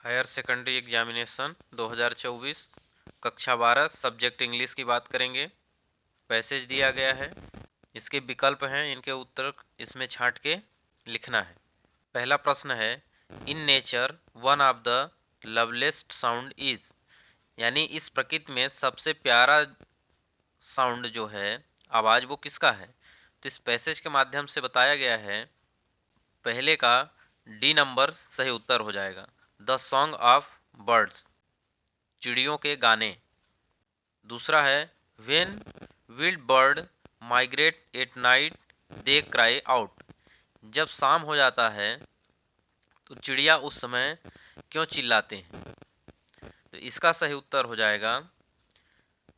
Higher secondary examination 2024 कक्षा 12 subject English की बात करेंगे। पैसेज दिया गया है, इसके विकल्प हैं, इनके उत्तर इसमें छांट के लिखना है। पहला प्रश्न है, in nature one of the loveliest sound is, यानी इस प्रकृति में सबसे प्यारा साउंड जो है, आवाज़, वो किसका है। तो इस पैसेज के माध्यम से बताया गया है, पहले का डी नंबर सही उत्तर हो जाएगा। द सॉन्ग ऑफ बर्ड्स, चिड़ियों के गाने। दूसरा है, when wild bird migrate at night they cry out, जब शाम हो जाता है तो चिड़िया उस समय क्यों चिल्लाते हैं। तो इसका सही उत्तर हो जाएगा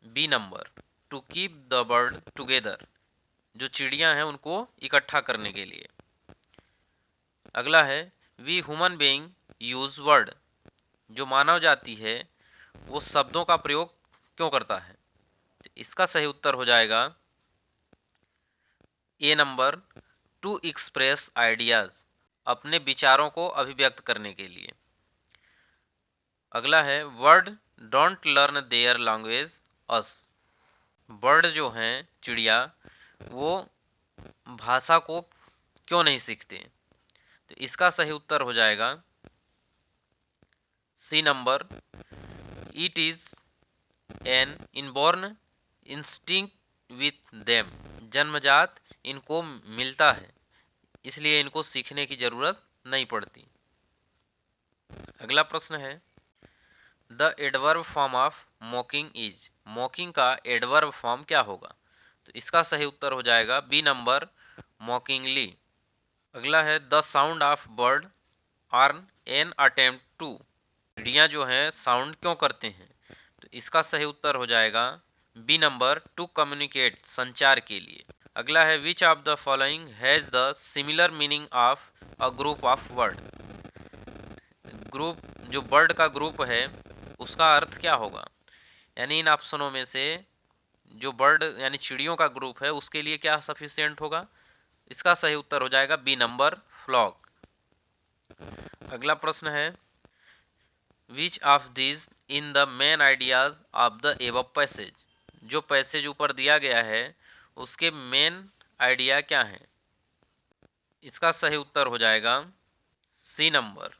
B number, to keep the bird together, जो चिड़िया हैं उनको इकट्ठा करने के लिए। अगला है, we human being use word, जो मानव जाति है वो शब्दों का प्रयोग क्यों करता है। तो इसका सही उत्तर हो जाएगा ए नंबर, टू एक्सप्रेस आइडियाज़, अपने विचारों को अभिव्यक्त करने के लिए। अगला है, word don't learn their language us, bird जो हैं चिड़िया, वो भाषा को क्यों नहीं सीखते। तो इसका सही उत्तर हो जाएगा C number, it is an inborn instinct with them, जन्मजात इनको मिलता है, इसलिए इनको सीखने की ज़रूरत नहीं पड़ती। अगला प्रश्न है, the adverb form of मॉकिंग is, मॉकिंग का एडवर्ब फॉर्म क्या होगा। तो इसका सही उत्तर हो जाएगा बी नंबर, मॉकिंगली। अगला है, the sound of bird earn an attempt to, चिड़ियाँ जो हैं साउंड क्यों करते हैं। तो इसका सही उत्तर हो जाएगा बी नंबर, टू कम्युनिकेट, संचार के लिए। अगला है, which of the following has the similar meaning of a group of word, group जो बर्ड का ग्रुप है उसका अर्थ क्या होगा। यानी इन ऑप्शनों में से जो बर्ड यानी चिड़ियों का ग्रुप है उसके लिए क्या सफिशिएंट होगा। इसका सही उत्तर हो जाएगा बी नंबर, फ्लॉक। अगला प्रश्न है, which of these in the main ideas of the above passage, जो पैसेज ऊपर दिया गया है उसके मेन आइडिया क्या है। इसका सही उत्तर हो जाएगा C number,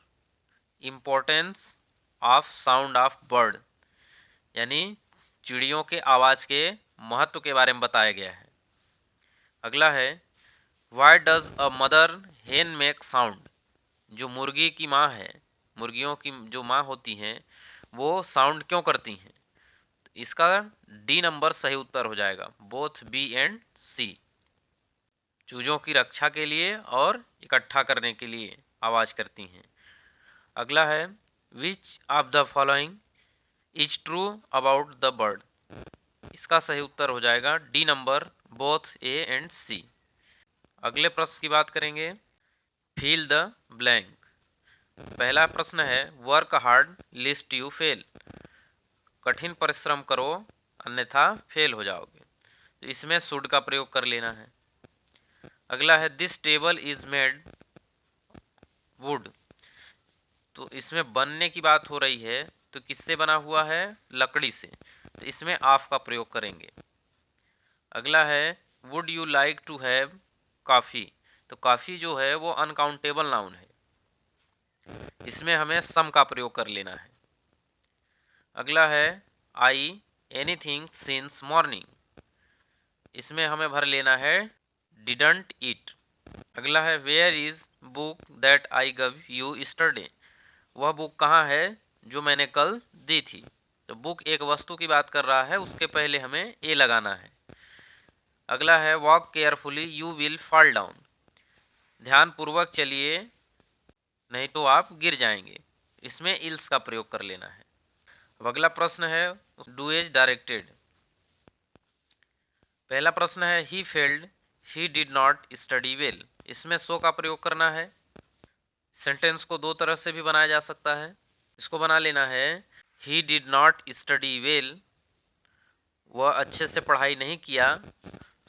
importance of sound of bird, यानी चिड़ियों के आवाज़ के महत्व के बारे में बताया गया है। अगला है, वाई डज अ मदर हेन मेक साउंड, जो मुर्गी की माँ है, मुर्गियों की जो माँ होती हैं वो साउंड क्यों करती हैं। तो इसका डी नंबर सही उत्तर हो जाएगा, बोथ बी एंड सी, चूजों की रक्षा के लिए और इकट्ठा करने के लिए आवाज़ करती हैं। अगला है, which of the following is true about the bird, इसका सही उत्तर हो जाएगा D number, both A and C. अगले प्रश्न की बात करेंगे, फिल द ब्लैंक। पहला प्रश्न है, work hard list you fail, कठिन परिश्रम करो अन्यथा फेल हो जाओगे। तो इसमें शुड का प्रयोग कर लेना है। अगला है, this table is made would, तो इसमें बनने की बात हो रही है, तो किससे बना हुआ है, लकड़ी से, तो इसमें ऑफ का प्रयोग करेंगे। अगला है, would you like to have coffee, तो कॉफ़ी जो है वो अनकाउंटेबल नाउन है, इसमें हमें सम का प्रयोग कर लेना है। अगला है, आई एनीथिंग सिंस मॉर्निंग, इसमें हमें भर लेना है डिडंट ईट। अगला है, where is book that I gave you yesterday, वह बुक कहाँ है जो मैंने कल दी थी। तो बुक एक वस्तु की बात कर रहा है, उसके पहले हमें ए लगाना है। अगला है, walk carefully you will fall down, ध्यानपूर्वक चलिए नहीं तो आप गिर जाएंगे, इसमें इल्स का प्रयोग कर लेना है। अब अगला प्रश्न है, डू एज डायरेक्टेड। पहला प्रश्न है, he failed he did not study well, इसमें सो का प्रयोग करना है। सेंटेंस को दो तरह से भी बनाया जा सकता है। इसको बना लेना है, ही डिड नॉट स्टडी वेल, वह अच्छे से पढ़ाई नहीं किया,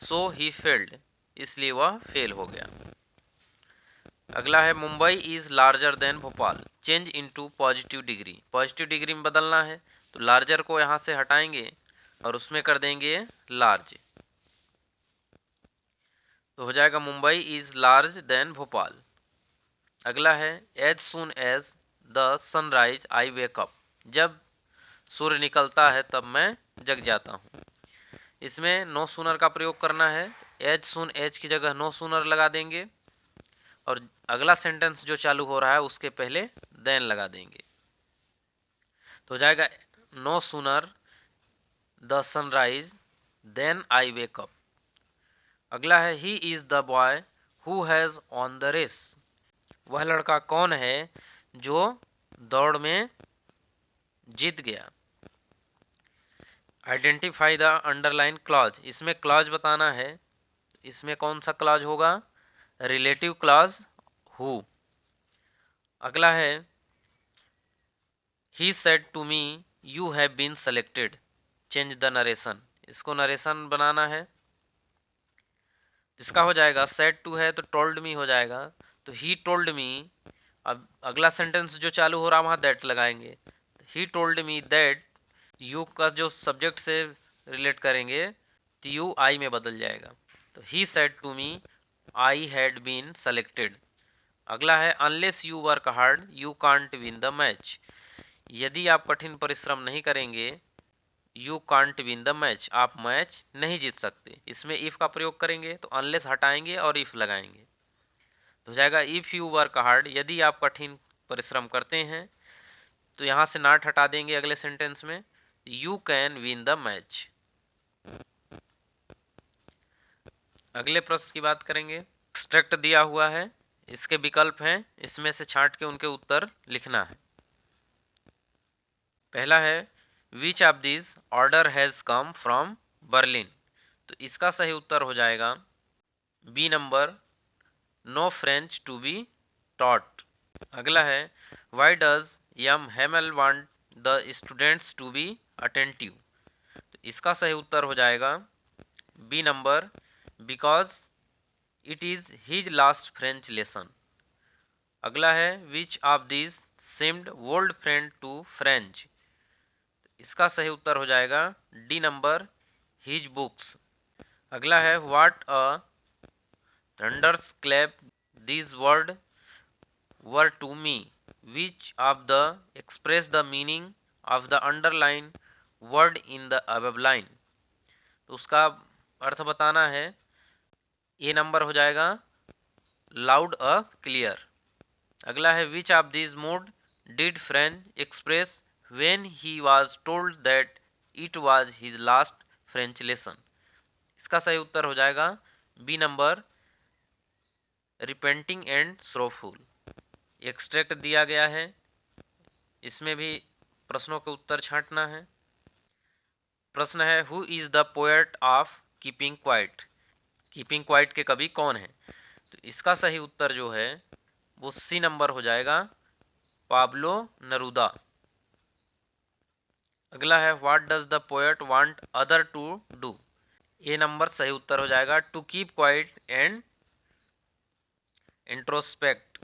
सो ही फेल्ड, इसलिए वह फेल हो गया। अगला है Mumbai is larger than Bhopal, change into positive degree. Positive degree में बदलना है तो लार्जर को यहाँ से हटाएंगे और उसमें कर देंगे लार्ज, तो हो जाएगा Mumbai is large then Bhopal. अगला है as soon as the sunrise I wake up, जब सूर्य निकलता है तब मैं जग जाता हूँ। इसमें नो सूनर का प्रयोग करना है, एज सुन एज की जगह नो सूनर लगा देंगे और अगला सेंटेंस जो चालू हो रहा है उसके पहले देन लगा देंगे, तो हो जाएगा no sooner the sunrise then I wake up. अगला है he is the boy who has won the race, वह लड़का कौन है जो दौड़ में जीत गया। आइडेंटिफाई द अंडरलाइन क्लॉज, इसमें क्लॉज बताना है, इसमें कौन सा क्लॉज होगा, रिलेटिव क्लॉज हु। अगला है he said to me you have been selected, change the narration, इसको नरेशन बनाना है, इसका हो जाएगा सेड टू है तो टोल्ड मी हो जाएगा, तो ही टोल्ड मी, अब अगला सेंटेंस जो चालू हो रहा है वहाँ दैट लगाएंगे, he told me that, you का जो सब्जेक्ट से रिलेट करेंगे तो यू आई में बदल जाएगा, तो he said to me I had been selected. अगला है unless you work hard you can't win the match, यदि आप कठिन परिश्रम नहीं करेंगे you can't win the match, आप मैच नहीं जीत सकते। इसमें इफ़ का प्रयोग करेंगे तो अनलेस हटाएंगे और इफ़ लगाएंगे, तो हो जाएगा इफ़ यू वर्क हार्ड, यदि आप कठिन परिश्रम करते हैं, तो यहाँ से नॉट हटा देंगे अगले सेंटेंस में, you can win the match. अगले प्रश्न की बात करेंगे, एक्सट्रैक्ट दिया हुआ है, इसके विकल्प हैं, इसमें से छांट के उनके उत्तर लिखना है। पहला है which of this order has come from Berlin, तो इसका सही उत्तर हो जाएगा B number, no French to be taught. अगला है why does M Hamel want the students to be attentive, तो इसका सही उत्तर हो जाएगा B number, because it is his last French lesson. अगला है which of this seemed old friend to French, इसका सही उत्तर हो जाएगा डी नंबर, हिज बुक्स। अगला है what a thunders clap this word were to me, which of the express the meaning of the underline word in the above line, तो उसका अर्थ बताना है, ए नंबर हो जाएगा लाउड अ क्लियर। अगला है which of this mood did French express when he was told that it was his last French lesson, इसका सही उत्तर हो जाएगा B number, repenting and sorrowful. Extract दिया गया है, इसमें भी प्रश्नों के उत्तर छांटना है। प्रश्न है who is the poet of keeping quiet, keeping quiet के कवि कौन है, तो इसका सही उत्तर जो है वो सी नंबर हो जाएगा, पाब्लो नरूदा। अगला है what does the poet want other to do, A number सही उत्तर हो जाएगा, to keep quiet and introspect.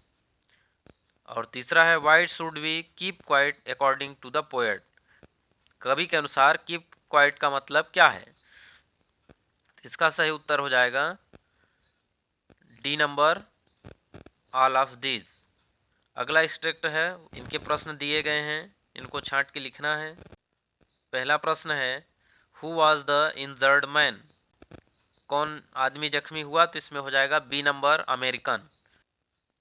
और तीसरा है why should we keep quiet according to the poet, कवि के अनुसार कीप क्वाइट का मतलब क्या है, इसका सही उत्तर हो जाएगा D number, all of this. अगला एक्सट्रैक्ट है, इनके प्रश्न दिए गए हैं, इनको छांट के लिखना है। पहला प्रश्न है who was the injured man, कौन आदमी जख्मी हुआ, तो इसमें हो जाएगा बी नंबर, अमेरिकन।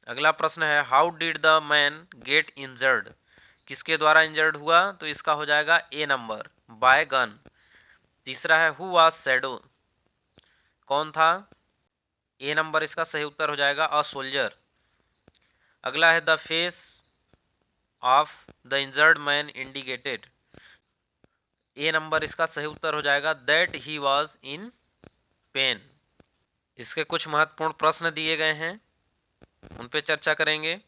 अगला प्रश्न है how did the main get injured, किसके द्वारा इंजर्ड हुआ, तो इसका हो जाएगा ए नंबर, बाय गन। तीसरा है हु वाज शैडो, कौन था, ए नंबर इसका सही उत्तर हो जाएगा, अ सोल्जर। अगला है the face of the injured man indicated, A number इसका सही उत्तर हो जाएगा that he was in pen. इसके कुछ महत्वपूर्ण प्रश्न दिए गए हैं, उन पे चर्चा करेंगे।